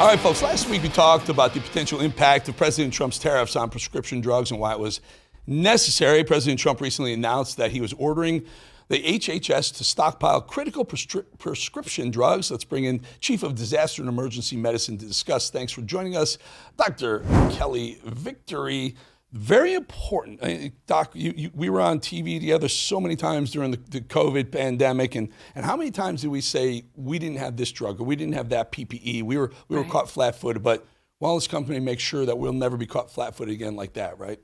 All right, folks, last week we talked about the potential impact of President Trump's tariffs on prescription drugs and why it was necessary. President Trump recently announced that he was ordering the HHS to stockpile critical prescription drugs. Let's bring in Chief of Disaster and Emergency Medicine to discuss. Thanks for joining us, Dr. Kelly Victory. Very important. Doc, we were on TV together so many times during the COVID pandemic, and how many times did we say we didn't have this drug or we didn't have that PPE? We were caught flat-footed, but wellness company makes sure that we'll never be caught flat-footed again like that, right?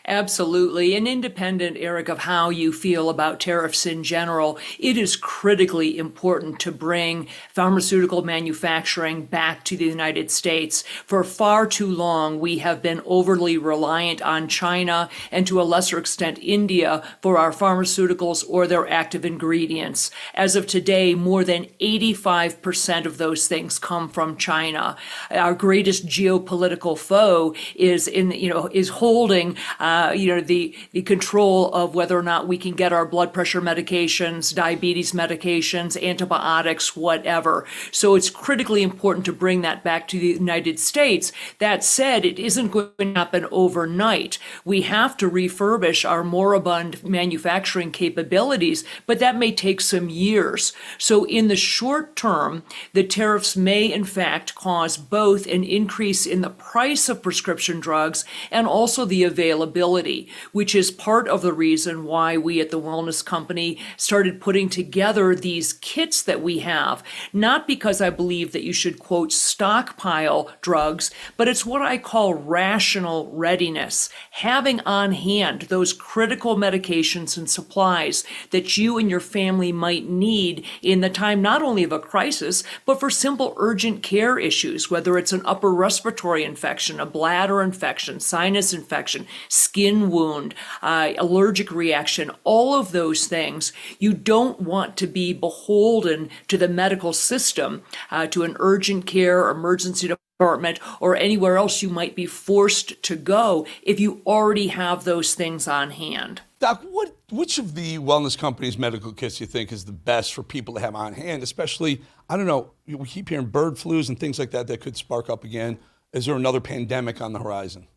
Absolutely. And independent, Eric, of how you feel about tariffs in general, it is critically important to bring pharmaceutical manufacturing back to the United States. For far too long, we have been overly reliant on China and to a lesser extent India for our pharmaceuticals or their active ingredients. As of today, more than 85% of those things come from China. Our greatest geopolitical foe is holding the control of whether or not we can get our blood pressure medications, diabetes medications, antibiotics, whatever. So it's critically important to bring that back to the United States. That said, it isn't going to happen overnight. We have to refurbish our moribund manufacturing capabilities, but that may take some years. So in the short term, the tariffs may in fact cause both an increase in the price of prescription drugs and also the availability, which is part of the reason why we at the Wellness Company started putting together these kits that we have. Not because I believe that you should, quote, stockpile drugs, but it's what I call rational readiness. Having on hand those critical medications and supplies that you and your family might need in the time not only of a crisis, but for simple urgent care issues, whether it's an upper respiratory infection, a bladder infection, sinus infection, skin wound, allergic reaction, all of those things. You don't want to be beholden to the medical system, to an urgent care, emergency department, or anywhere else you might be forced to go if you already have those things on hand. Doc, which of the wellness companies' medical kits you think is the best for people to have on hand, especially, I don't know, we keep hearing bird flus and things like that that could spark up again. Is there another pandemic on the horizon?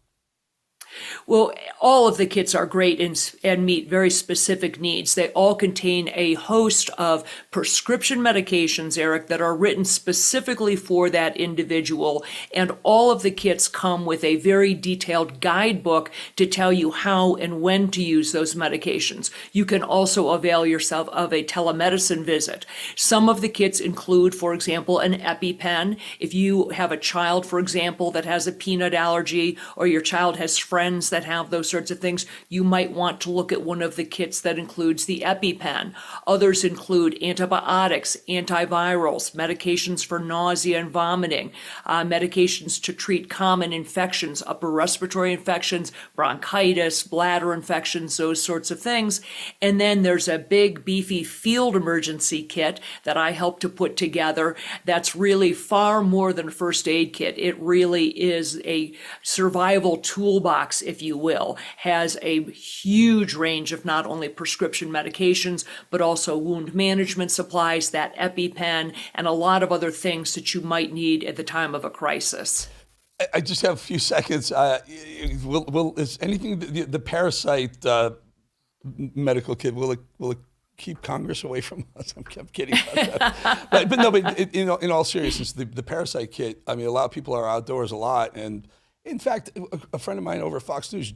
Well, all of the kits are great and meet very specific needs. They all contain a host of prescription medications, Eric, that are written specifically for that individual. And all of the kits come with a very detailed guidebook to tell you how and when to use those medications. You can also avail yourself of a telemedicine visit. Some of the kits include, for example, an EpiPen. If you have a child, for example, that has a peanut allergy, or your child has friends that have those sorts of things, you might want to look at one of the kits that includes the EpiPen. Others include antibiotics, antivirals, medications for nausea and vomiting, medications to treat common infections, upper respiratory infections, bronchitis, bladder infections, those sorts of things. And then there's a big, beefy field emergency kit that I helped to put together that's really far more than a first aid kit. It really is a survival toolbox, if you will, has a huge range of not only prescription medications, but also wound management supplies, that EpiPen, and a lot of other things that you might need at the time of a crisis. I just have a few seconds. Is anything, the parasite medical kit, will it keep Congress away from us? I'm kidding about that. but in all seriousness, the parasite kit, I mean, a lot of people are outdoors a lot, and in fact, a friend of mine over at Fox News,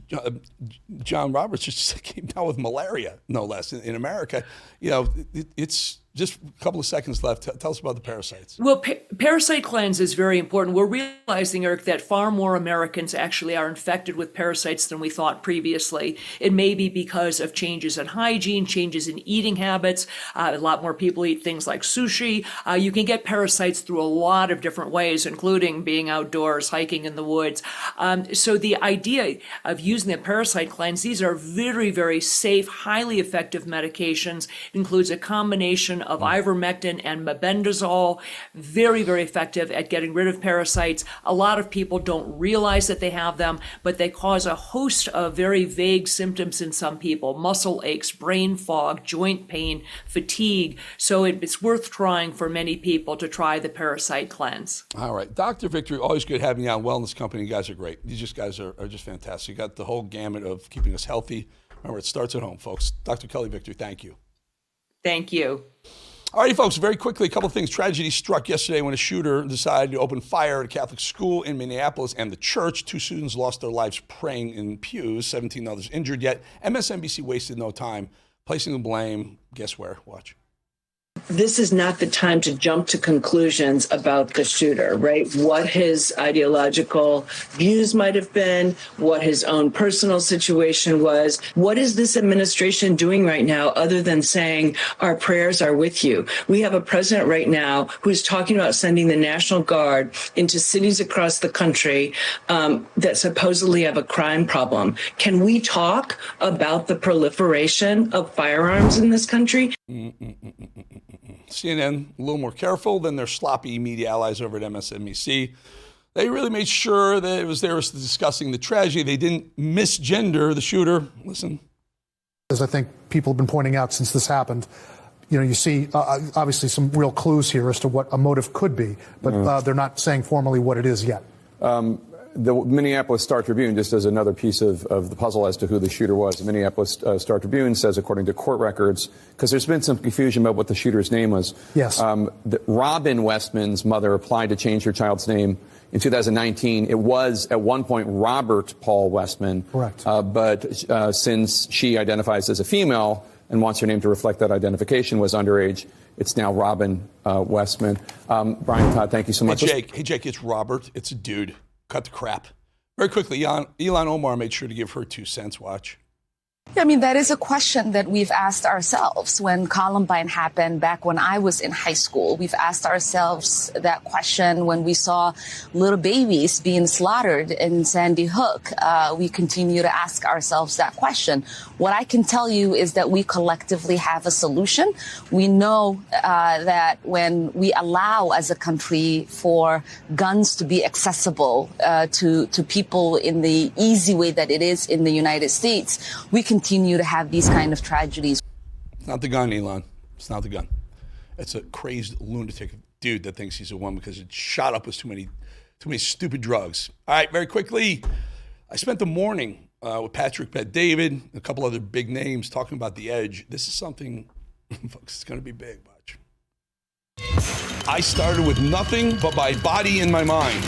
John Roberts, just came down with malaria, no less, in America. You know, it's just a couple of seconds left. Tell us about the parasites. Well, parasite cleanse is very important. We're realizing, Eric, that far more Americans actually are infected with parasites than we thought previously. It may be because of changes in hygiene, changes in eating habits. A lot more people eat things like sushi. You can get parasites through a lot of different ways, including being outdoors, hiking in the woods. So the idea of using the parasite cleanse, these are very, very safe, highly effective medications. It includes a combination of ivermectin and mebendazole. Very, very effective at getting rid of parasites. A lot of people don't realize that they have them, but they cause a host of very vague symptoms in some people: muscle aches, brain fog, joint pain, fatigue. So it's worth trying for many people to try the parasite cleanse. All right. Dr. Victory, always good having you on Wellness Company. You guys are great. You guys are just fantastic. You got the whole gamut of keeping us healthy. Remember, it starts at home, folks. Dr. Kelly Victory, thank you. Thank you. All righty, folks, very quickly, a couple of things. Tragedy struck yesterday when a shooter decided to open fire at a Catholic school in Minneapolis and the church. 2 students lost their lives praying in pews, 17 others injured, yet MSNBC wasted no time placing the blame. Guess where? Watch. This is not the time to jump to conclusions about the shooter, right? What his ideological views might have been, what his own personal situation was. What is this administration doing right now other than saying our prayers are with you? We have a president right now who is talking about sending the National Guard into cities across the country that supposedly have a crime problem. Can we talk about the proliferation of firearms in this country? CNN, a little more careful than their sloppy media allies over at MSNBC. They really made sure that it was they were discussing the tragedy. They didn't misgender the shooter. Listen. As I think people have been pointing out since this happened, you see obviously some real clues here as to what a motive could be, but they're not saying formally what it is yet. The Minneapolis Star-Tribune, just as another piece of the puzzle as to who the shooter was, the Minneapolis Star-Tribune says, according to court records, because there's been some confusion about what the shooter's name was. Yes. Robin Westman's mother applied to change her child's name in 2019. It was at one point Robert Paul Westman. Correct. But since she identifies as a female and wants her name to reflect that identification, was underage, it's now Robin Westman. Brian, Todd, thank you so much. Hey, Jake, it's Robert. It's a dude. Cut the crap. Very quickly, Ilhan Omar made sure to give her 2 cents. Watch. I mean, that is a question that we've asked ourselves when Columbine happened back when I was in high school. We've asked ourselves that question when we saw little babies being slaughtered in Sandy Hook. We continue to ask ourselves that question. What I can tell you is that we collectively have a solution. We know that when we allow as a country for guns to be accessible to people in the easy way that it is in the United States, we continue to have these kind of tragedies. It's not the gun, Elon. It's not the gun. It's a crazed lunatic dude that thinks he's a woman because it shot up with too many stupid drugs. All right, very quickly. I spent the morning with Patrick Bet-David and a couple other big names talking about the edge. This is something, folks, it's going to be big. Watch. I started with nothing but my body and my mind,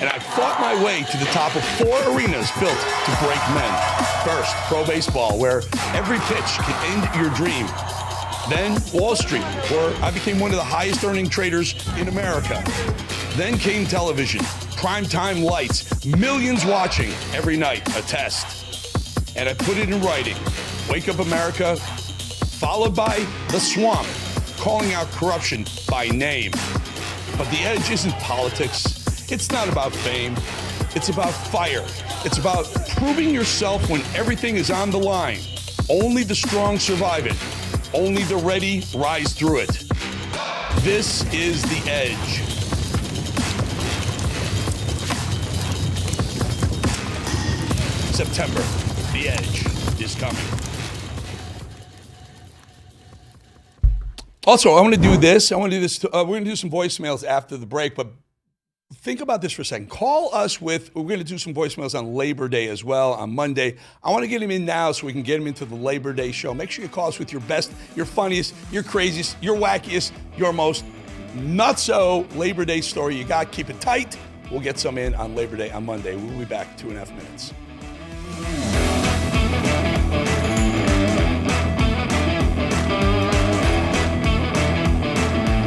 and I fought my way to the top of 4 arenas built to break men. First, pro baseball, where every pitch can end your dream. Then Wall Street, where I became one of the highest earning traders in America. Then came television, primetime lights, millions watching every night, a test. And I put it in writing. Wake Up America, followed by The Swamp, calling out corruption by name. But the edge isn't politics. It's not about fame. It's about fire. It's about proving yourself when everything is on the line. Only the strong survive it. Only the ready rise through it. This is the edge. September, the edge is coming. Also, I want to do this. We're going to do some voicemails after the break, but think about this for a second. Call us we're going to do some voicemails on Labor Day as well, on Monday. I want to get him in now so we can get him into the Labor Day show. Make sure you call us with your best, your funniest, your craziest, your wackiest, your most nutso Labor Day story you got. Keep it tight. We'll get some in on Labor Day on Monday. We'll be back in 2.5 minutes.